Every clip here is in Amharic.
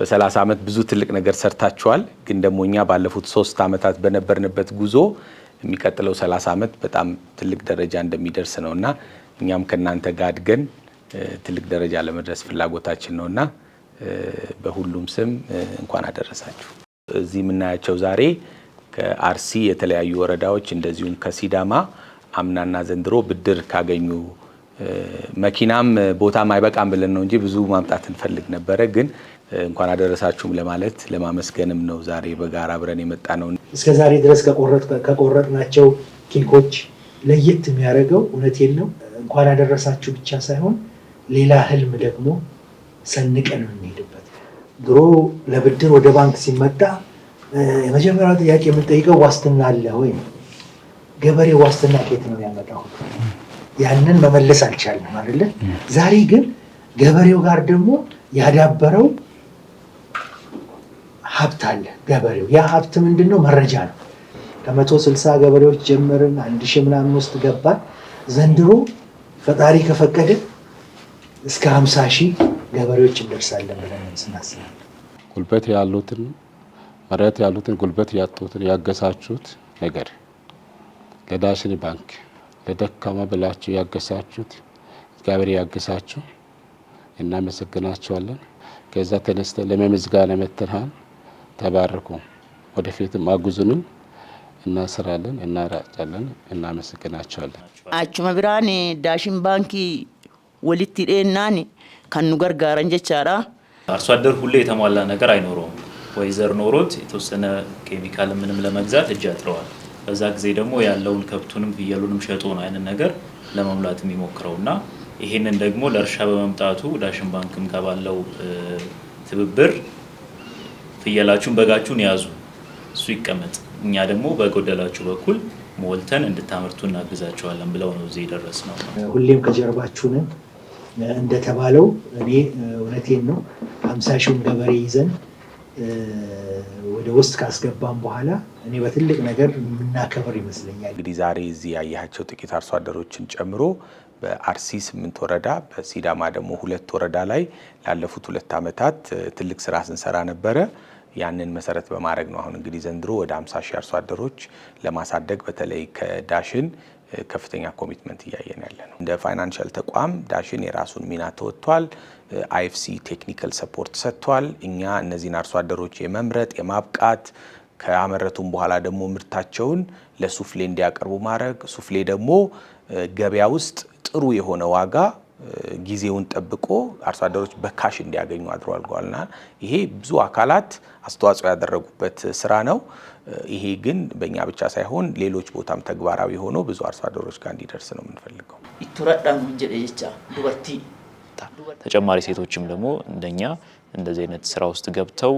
በ30 ዓመት ብዙ ትልቅ ነገር ሰርታችኋል። ግን ደሞኛ ባለፉት 3 ዓመታት በነበርንበት ጉዞ የሚቀጥለው 30 ዓመት በጣም ትልቅ ደረጃ እንደሚደርስ ነውና እኛም ከናንተ ጋር አድገን ትልቅ ደረጃ ለመድረስ ፍላጎታችን ነውና በሁሉም ስም እንኳን አደረሳችሁ። እዚህ የምናያቸው ዛሬ ከአርሲ የተለያዩ ወረዳዎች እንደዚሁም ከሲዳማ አምናና ዘንድሮ ብድር ካገኙ መኪናም ቦታም አይበቃም ብለን ነው እንጂ ብዙ ማምጣት እንፈልግ ነበረ። ግን እንኳን አደረሳችሁም ለማለት ለማመስገንም ነው ዛሬ በጋራ አብረን የመጣ ነው። እስከ ዛሬ ድረስ ከቆረጥናቸው ኬኮች ለየት የሚያደርገው እውነቴን ነው እንኳን አደረሳችሁ ብቻ ሳይሆን ሌላ ህልም ደግሞ ሰንቀን የምንሄድበት። ድሮ ለብድር ወደ ባንክ ሲመጣ የመጀመሪያው ጥያቄ የምንጠይቀው ዋስትና አለ ወይ ነው። ገበሬ ዋስትና ከየት ነው ያመጣው? ያንን መመለስ አልቻልንም አይደለ? ዛሬ ግን ገበሬው ጋር ደግሞ ያዳበረው ሀብት አለ ገበሬው። ያ ሀብት ምንድነው? መረጃ ነው። ከ160 ገበሬዎች ጀምረን 1000 ምናምን ውስጥ ገባን። ዘንድሮ ፈጣሪ ከፈቀደ እስከ 50,000 ገበሬዎች እንደርሳለን ብለን ስናስብ ጉልበት ያሉትን መሬት ያሉትን ጉልበት ያጡትን ያገሳችሁት ነገር ለዳሽን ባንክ ለደካማ ብላችሁ ያገሳችሁት እግዚአብሔር ያገሳችሁ እናመሰግናችኋለን። ከዛ ተነስተ ለመምስጋና መተናል። ተባረኩ። ወደፊትም አጉዙንን እናስራለን እናራጫለን። እናመሰግናችኋለን። አቹማ ብራኒ ዳሽን ባንኪ ወሊቲ ዴናኒ ከኑ ገርጋራን ጀቻራ አርሶ አደር ሁሌ የተሟላ ነገር አይኖረውም። ወይ ዘር ኖሮት የተወሰነ ኬሚካል ምንም ለመግዛት እጅ ያጥረዋል። በዛ ጊዜ ደግሞ ያለውን ከብቱንም ፍየሉንም ሸጦ ነው አይነን ነገር ለመሙላት የሚሞክረውና ይሄንን ደግሞ ለእርሻ በመምጣቱ ዳሽን ባንክም ጋር ባለው ትብብር ፍየላችሁን በጋችሁን ያዙ እሱ ይቀመጥ እኛ ደግሞ በጎደላችሁ በኩል ሞልተን እንድታመርቱ እናግዛችኋለን ብለው ነው እዚህ ደረስነው። ሁሌም ከጀርባችሁ ነን እንደተባለው እኔ እውነቴን ነው 50,000 ገበሬ ይዘን ወደ ውስጥ ካስገባን በኋላ እኔ በትልቅ ነገር የምናከብር ይመስለኛል። እንግዲህ ዛሬ እዚህ ያያቸው ጥቂት አርሶ አደሮችን ጨምሮ በአርሲ 8 ወረዳ በሲዳማ ደግሞ 2 ወረዳ ላይ ላለፉት 2 ዓመታት ትልቅ ስራ ስንሰራ ነበረ። ያንን መሰረት በማድረግ ነው አሁን እንግዲህ ዘንድሮ ወደ 50,000 አርሶ አደሮች ለማሳደግ በተለይ ከዳሽን ከፍተኛ ኮሚትመንት እያየን ያለ ነው። እንደ ፋይናንሻል ተቋም ዳሽን የራሱን ሚና ተወጥቷል። አይኤፍሲ ቴክኒካል ሰፖርት ሰጥቷል። እኛ እነዚህን አርሶ አደሮች የመምረጥ የማብቃት ከአመረቱም በኋላ ደግሞ ምርታቸውን ለሱፍሌ እንዲያቀርቡ ማድረግ ሱፍሌ ደግሞ ገበያ ውስጥ ጥሩ የሆነ ዋጋ ጊዜውን ጠብቆ አርሶ አደሮች በካሽ እንዲያገኙ አድርጓልና ይሄ ብዙ አካላት አስተዋጽኦ ያደረጉበት ስራ ነው። ይሄ ግን በእኛ ብቻ ሳይሆን ሌሎች ቦታም ተግባራዊ ሆኖ ብዙ አርሶ አደሮች ጋር እንዲደርስ ነው የምንፈልገው። ይተረዳም እንጀለቻ ዱበርቲ ተጨማሪ ሴቶችም ደግሞ እንደኛ እንደዚህ አይነት ስራ ውስጥ ገብተው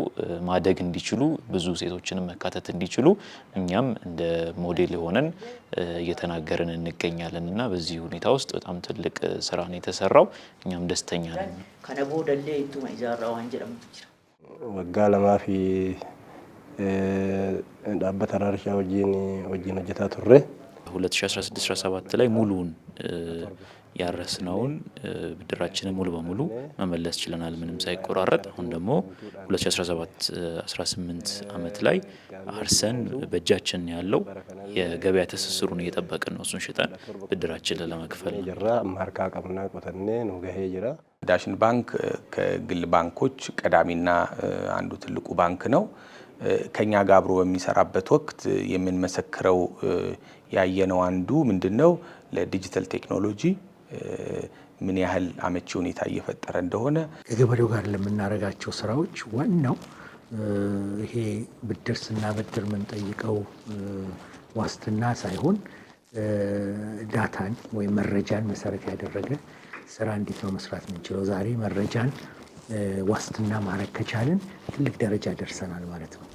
ማደግ እንዲችሉ ብዙ ሴቶችንም መካተት እንዲችሉ እኛም እንደ ሞዴል ሆነን እየተናገርን እንገኛለንና በዚህ ሁኔታ ውስጥ በጣም ትልቅ ስራ ነው የተሰራው። እኛም ደስተኛ ነን። ከነቦ ደሌ ኢቱማ ኢጃራው አንጀራም ወጋ ለማፊ ዳበተ ራርሻ ወጂን ወጀታ ቱሬ 2016-17 ላይ ሙሉን ያረስነውን ብድራችንን ሙሉ በሙሉ መመለስ ችለናል ምንም ሳይቆራረጥ። አሁን ደግሞ 2017-18 ዓመት ላይ አርሰን በእጃችን ያለው የገበያ ትስስሩን እየጠበቅን ነው። እሱን ሽጠን ብድራችንን ለመክፈል ማርካ ቀምና ቆተኔ ነው ገሄ ይራ ዳሽን ባንክ ከግል ባንኮች ቀዳሚና አንዱ ትልቁ ባንክ ነው። ከኛ ጋር አብሮ በሚሰራበት ወቅት የምንመሰክረው ያየነው አንዱ ምንድነው ለዲጂታል ቴክኖሎጂ ምን ያህል አመቺ ሁኔታ እየፈጠረ እንደሆነ ከገበሬው ጋር ለምናረጋቸው ስራዎች ዋናው ይሄ ብድር ስናበድር የምንጠይቀው ዋስትና ሳይሆን ዳታን ወይ መረጃን መሰረት ያደረገ ስራ እንዴት ነው መስራት የምንችለው። ዛሬ መረጃን ዋስትና ማድረግ ከቻልን ትልቅ ደረጃ ደርሰናል ማለት ነው።